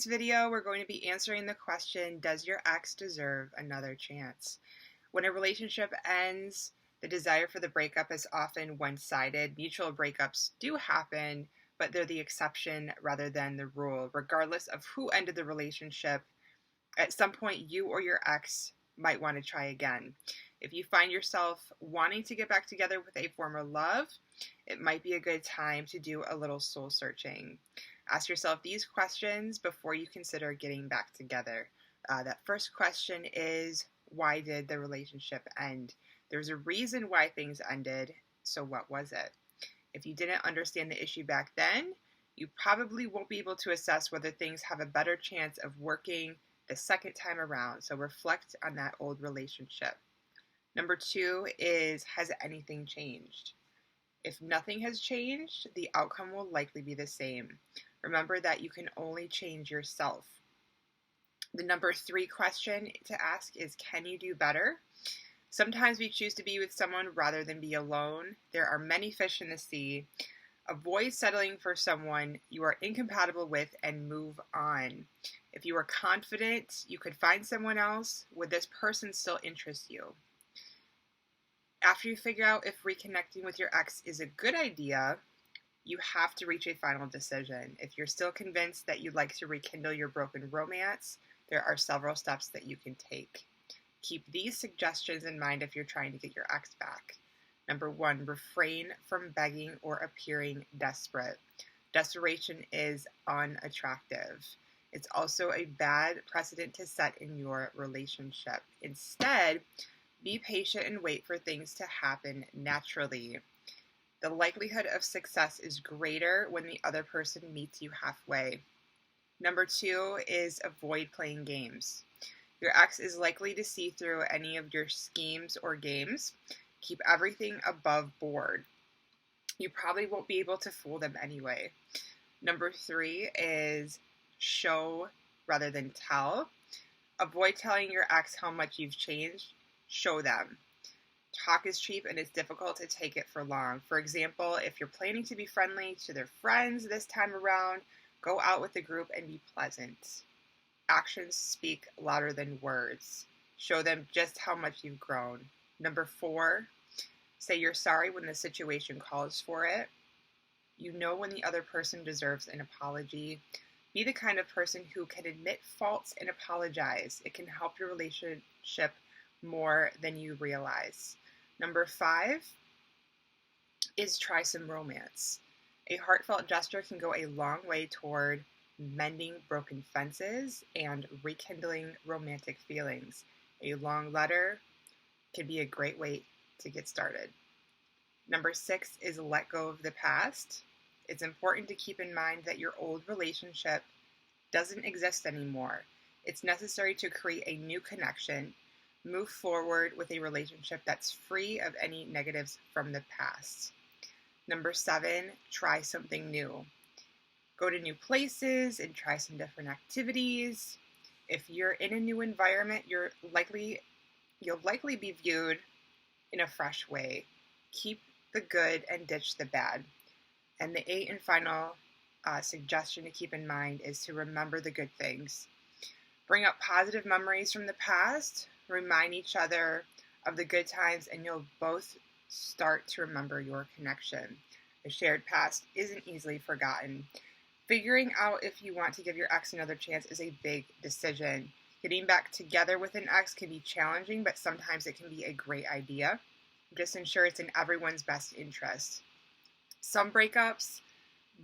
today's video, we're going to be answering the question, does your ex deserve another chance? When a relationship ends, the desire for the breakup is often one-sided. Mutual breakups do happen, but they're the exception rather than the rule. Regardless of who ended the relationship, at some point you or your ex might want to try again. If you find yourself wanting to get back together with a former love, it might be a good time to do a little soul searching. Ask yourself these questions before you consider getting back together. That first question is, why did the relationship end? There's a reason why things ended, so what was it? If you didn't understand the issue back then, you probably won't be able to assess whether things have a better chance of working the second time around, so reflect on that old relationship. Number 2 is, has anything changed? If nothing has changed, the outcome will likely be the same. Remember that you can only change yourself. The number 3 question to ask is, can you do better? Sometimes we choose to be with someone rather than be alone. There are many fish in the sea. Avoid settling for someone you are incompatible with and move on. If you are confident you could find someone else, would this person still interest you? After you figure out if reconnecting with your ex is a good idea, you have to reach a final decision. If you're still convinced that you'd like to rekindle your broken romance, there are several steps that you can take. Keep these suggestions in mind if you're trying to get your ex back. Number 1, refrain from begging or appearing desperate. Desperation is unattractive. It's also a bad precedent to set in your relationship. Instead, be patient and wait for things to happen naturally. The likelihood of success is greater when the other person meets you halfway. Number 2 is avoid playing games. Your ex is likely to see through any of your schemes or games. Keep everything above board. You probably won't be able to fool them anyway. Number 3 is show rather than tell. Avoid telling your ex how much you've changed. Show them. Talk is cheap and it's difficult to take it for long. For example, if you're planning to be friendly to their friends this time around, go out with the group and be pleasant. Actions speak louder than words. Show them just how much you've grown. Number 4, say you're sorry when the situation calls for it. You know when the other person deserves an apology. Be the kind of person who can admit faults and apologize. It can help your relationship more than you realize. Number 5 is try some romance. A heartfelt gesture can go a long way toward mending broken fences and rekindling romantic feelings. A long letter can be a great way to get started. Number 6 is let go of the past. It's important to keep in mind that your old relationship doesn't exist anymore. It's necessary to create a new connection. Move forward with a relationship that's free of any negatives from the past. Number 7, try something new. Go to new places and try some different activities. If you're in a new environment, you'll likely be viewed in a fresh way. Keep the good and ditch the bad. And the 8th and final suggestion to keep in mind is to remember the good things. Bring up positive memories from the past. Remind each other of the good times, and you'll both start to remember your connection. The shared past isn't easily forgotten. Figuring out if you want to give your ex another chance is a big decision. Getting back together with an ex can be challenging, but sometimes it can be a great idea. Just ensure it's in everyone's best interest. Some breakups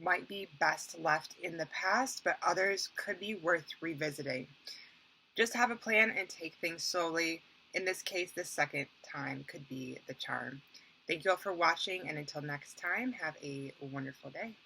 might be best left in the past, but others could be worth revisiting. Just have a plan and take things slowly. In this case, the second time could be the charm. Thank you all for watching, and until next time, have a wonderful day.